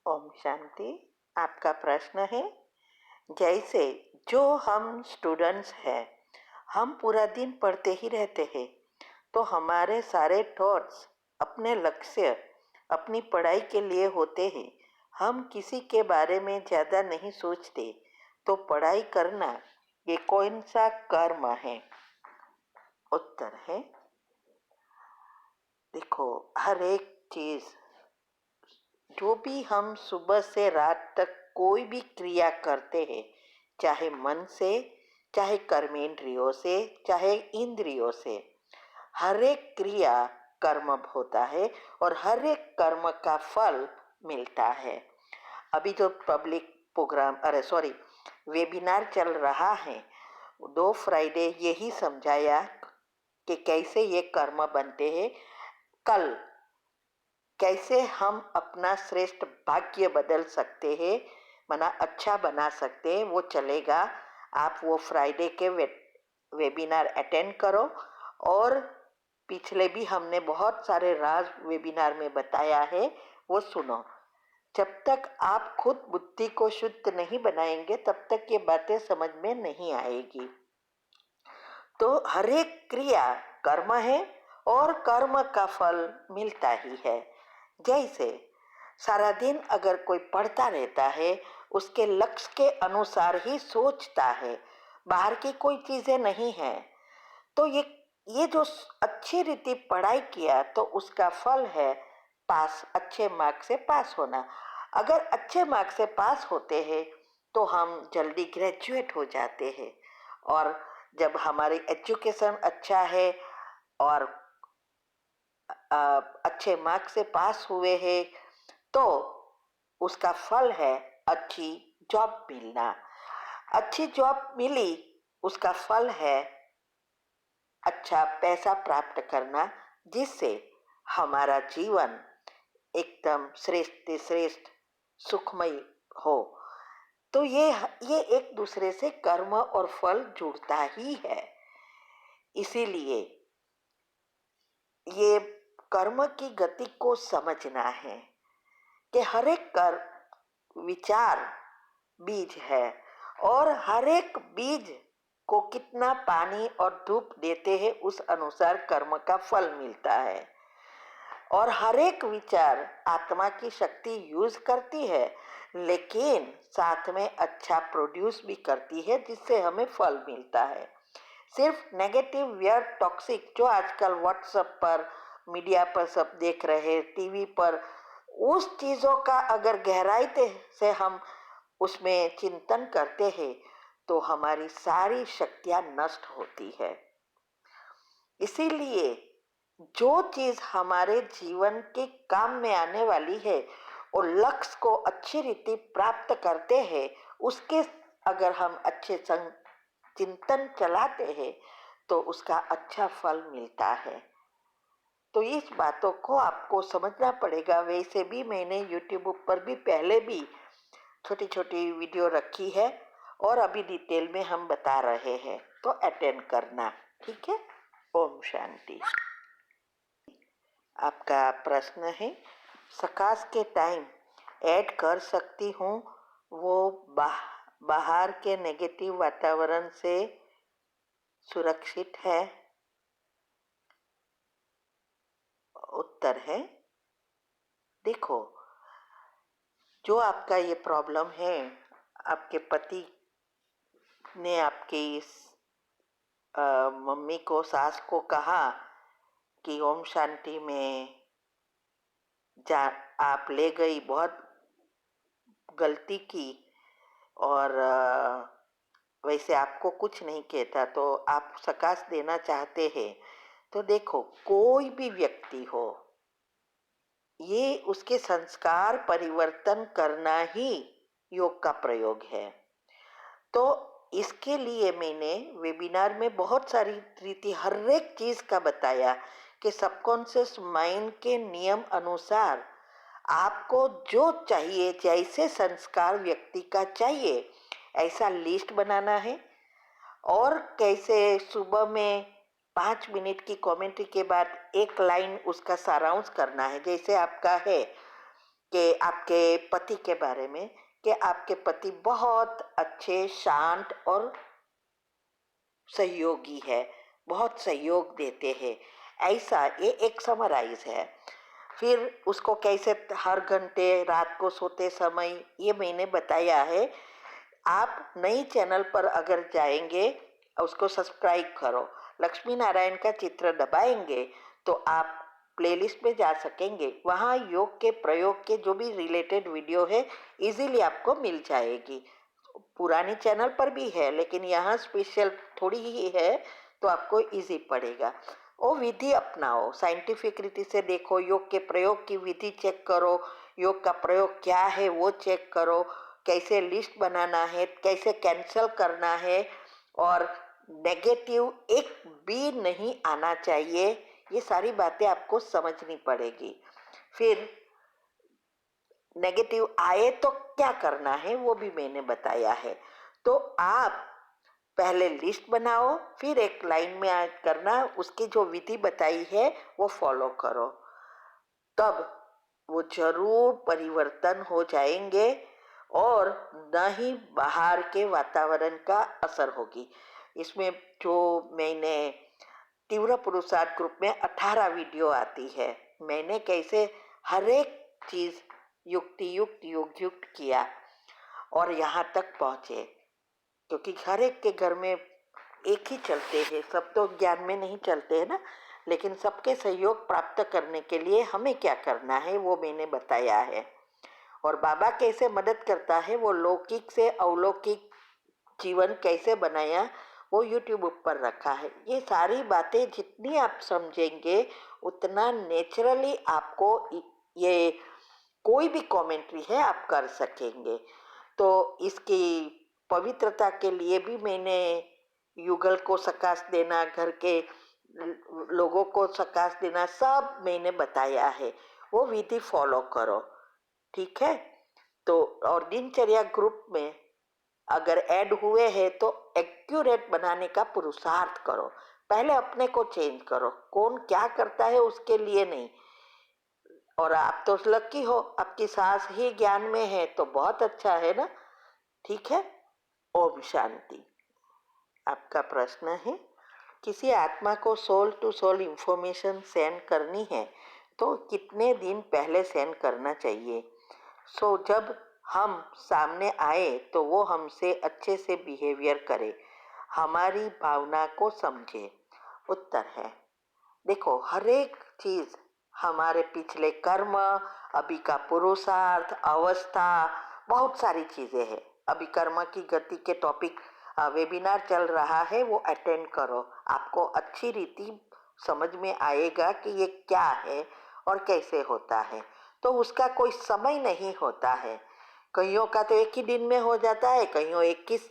ओम शांति। आपका प्रश्न है, जैसे जो हम स्टूडेंट्स हैं, हम पूरा दिन पढ़ते ही रहते हैं, तो हमारे सारे थॉट्स अपने लक्ष्य, अपनी पढ़ाई के लिए होते हैं। हम किसी के बारे में ज़्यादा नहीं सोचते, तो पढ़ाई करना ये कौन सा कर्म है? उत्तर है, देखो, हर एक चीज़ जो भी हम सुबह से रात तक कोई भी क्रिया करते हैं, चाहे मन से, चाहे कर्मेंद्रियों से, चाहे इंद्रियों से, हर एक क्रिया कर्म होता है और हर एक कर्म का फल मिलता है। अभी जो पब्लिक प्रोग्राम वेबिनार चल रहा है, 2 फ्राइडे यही समझाया कि कैसे ये कर्म बनते हैं। कल कैसे हम अपना श्रेष्ठ भाग्य बदल सकते हैं, मना अच्छा बना सकते हैं, वो चलेगा। आप वो फ्राइडे के वेबिनार अटेंड करो। और पिछले भी हमने बहुत सारे राज वेबिनार में बताया है, वो सुनो। जब तक आप खुद बुद्धि को शुद्ध नहीं बनाएंगे, तब तक ये बातें समझ में नहीं आएगी। तो हर एक क्रिया कर्म है और कर्म का फल मिलता ही है। जैसे सारा दिन अगर कोई पढ़ता रहता है, उसके लक्ष्य के अनुसार ही सोचता है, बाहर की कोई चीजें नहीं है, तो ये जो अच्छी रीति पढ़ाई किया, तो उसका फल है पास, अच्छे मार्क्स से पास होना। अगर अच्छे मार्क्स से पास होते हैं तो हम जल्दी ग्रेजुएट हो जाते हैं। और जब हमारी एजुकेशन अच्छा है और अच्छे मार्क्स से पास हुए हैं, तो उसका फल है अच्छी जॉब मिलना। अच्छी जॉब मिली, उसका फल है अच्छा पैसा प्राप्त करना, जिससे हमारा जीवन एकदम श्रेष्ठ श्रेष्ठ सुखमय हो। तो ये एक दूसरे से कर्म और फल जुड़ता ही है। इसीलिए ये कर्म की गति को समझना है कि हर एक कर्म विचार बीज है, और हर एक बीज को कितना पानी और धूप देते हैं, उस अनुसार कर्म का फल मिलता है। और हर एक विचार आत्मा की शक्ति यूज करती है, लेकिन साथ में अच्छा प्रोड्यूस भी करती है, जिससे हमें फल मिलता है। सिर्फ नेगेटिव व्यर्ड टॉक्सिक जो आजकल व्हाट्सएप पर, मीडिया पर सब देख रहे हैं, टीवी पर, उस चीज़ों का अगर गहराई से हम उसमें चिंतन करते हैं, तो हमारी सारी शक्तियां नष्ट होती है। इसीलिए जो चीज हमारे जीवन के काम में आने वाली है और लक्ष्य को अच्छी रीति प्राप्त करते हैं, उसके अगर हम अच्छे चिंतन चलाते हैं, तो उसका अच्छा फल मिलता है। तो इस बातों को आपको समझना पड़ेगा। वैसे भी मैंने यूट्यूब पर भी पहले भी छोटी छोटी वीडियो रखी है, और अभी डिटेल में हम बता रहे हैं, तो अटेंड करना, ठीक है। ओम शांति। आपका प्रश्न है, सकाश के टाइम ऐड कर सकती हूँ, वो बाहर के नेगेटिव वातावरण से सुरक्षित है? उत्तर है, देखो, जो आपका ये प्रॉब्लम है, आपके पति ने आपकी इस मम्मी को, सास को कहा कि ओम शांति में जा आप ले गई, बहुत गलती की, और वैसे आपको कुछ नहीं कहता, तो आप सकाश देना चाहते हैं। तो देखो, कोई भी व्यक्ति हो, ये उसके संस्कार परिवर्तन करना ही योग का प्रयोग है। तो इसके लिए मैंने वेबिनार में बहुत सारी रीति, हर एक चीज का बताया कि सबकॉन्शियस माइंड के नियम अनुसार आपको जो चाहिए, जैसे संस्कार व्यक्ति का चाहिए, ऐसा लिस्ट बनाना है। और कैसे सुबह में 5 मिनट की कमेंट्री के बाद एक लाइन उसका सारांश करना है। जैसे आपका है कि आपके पति के बारे में कि आपके पति बहुत अच्छे, शांत और सहयोगी है, बहुत सहयोग देते हैं। ऐसा ये एक समराइज है। फिर उसको कैसे हर घंटे रात को सोते समय ये मैंने बताया है। आप नई चैनल पर अगर जाएंगे, उसको सब्सक्राइब करो, लक्ष्मी नारायण का चित्र दबाएंगे तो आप प्लेलिस्ट में जा सकेंगे। वहाँ योग के प्रयोग के जो भी रिलेटेड वीडियो है इजीली आपको मिल जाएगी। पुरानी चैनल पर भी है लेकिन यहाँ स्पेशल थोड़ी ही है तो आपको इजी पड़ेगा। वो विधि अपनाओ, साइंटिफिक रीति से देखो, योग के प्रयोग की विधि चेक करो, योग का प्रयोग क्या है वो चेक करो, कैसे लिस्ट बनाना है, कैसे कैंसल करना है, और नेगेटिव एक भी नहीं आना चाहिए। ये सारी बातें आपको समझनी पड़ेगी। फिर नेगेटिव आए तो क्या करना है वो भी मैंने बताया है। तो आप पहले लिस्ट बनाओ, फिर एक लाइन में ऐड करना, उसकी जो विधि बताई है वो फॉलो करो, तब वो जरूर परिवर्तन हो जाएंगे और न ही बाहर के वातावरण का असर होगी। इसमें जो मैंने तीव्र पुरुषार्थ ग्रुप में 18 वीडियो आती है, मैंने कैसे हर एक चीज युक्ति युक्त युग युक्त किया और यहाँ तक पहुँचे। क्योंकि हर एक के घर में एक ही चलते हैं, सब तो ज्ञान में नहीं चलते हैं ना, लेकिन सबके सहयोग प्राप्त करने के लिए हमें क्या करना है वो मैंने बताया है। और बाबा कैसे मदद करता है, वो लौकिक से अलौकिक जीवन कैसे बनाया, वो यूट्यूब पर रखा है। ये सारी बातें जितनी आप समझेंगे उतना नेचुरली आपको ये कोई भी कमेंट्री है आप कर सकेंगे। तो इसकी पवित्रता के लिए भी मैंने युगल को सकाश देना, घर के लोगों को सकाश देना, सब मैंने बताया है। वो विधि फॉलो करो, ठीक है। तो और दिनचर्या ग्रुप में अगर ऐड हुए हैं तो एक्यूरेट बनाने का पुरुषार्थ करो। पहले अपने को चेंज करो, कौन क्या करता है उसके लिए नहीं। और आप तो लकी हो, आपकी सास ही ज्ञान में है तो बहुत अच्छा है ना, ठीक है। ओम शांति। आपका प्रश्न है, किसी आत्मा को soul to soul information send करनी है तो कितने दिन पहले सेंड करना चाहिए? जब हम सामने आए तो वो हमसे अच्छे से बिहेवियर करे, हमारी भावना को समझे। उत्तर है, देखो हर एक चीज, हमारे पिछले कर्म, अभी का पुरुषार्थ, अवस्था, बहुत सारी चीजें हैं। अभी कर्म की गति के टॉपिक वेबिनार चल रहा है, वो अटेंड करो, आपको अच्छी रीति समझ में आएगा कि ये क्या है और कैसे होता है। तो उसका कोई समय नहीं होता है, कईयों का तो एक ही दिन में हो जाता है, कईयों 21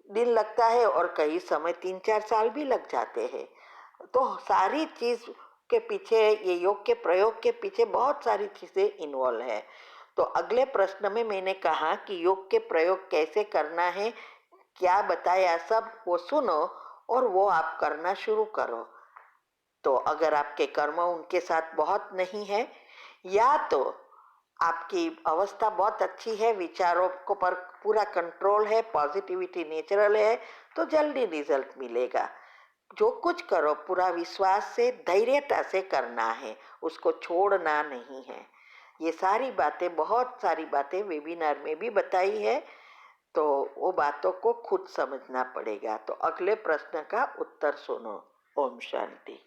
दिन लगता है और कई समय 3-4 साल भी लग जाते हैं। तो सारी चीज के पीछे, ये योग के प्रयोग के पीछे बहुत सारी चीजें इन्वॉल्व है। तो अगले प्रश्न में मैंने कहा कि योग के प्रयोग कैसे करना है, क्या बताया, सब वो सुनो और वो आप करना शुरू करो। तो अगर आपके कर्म उनके साथ बहुत नहीं है, या तो आपकी अवस्था बहुत अच्छी है, विचारों को पर पूरा कंट्रोल है, पॉजिटिविटी नेचुरल है, तो जल्दी रिजल्ट मिलेगा। जो कुछ करो पूरा विश्वास से, धैर्यता से करना है, उसको छोड़ना नहीं है। ये सारी बातें, बहुत सारी बातें वेबिनार में भी बताई है, तो वो बातों को खुद समझना पड़ेगा। तो अगले प्रश्न का उत्तर सुनो। ओम शांति।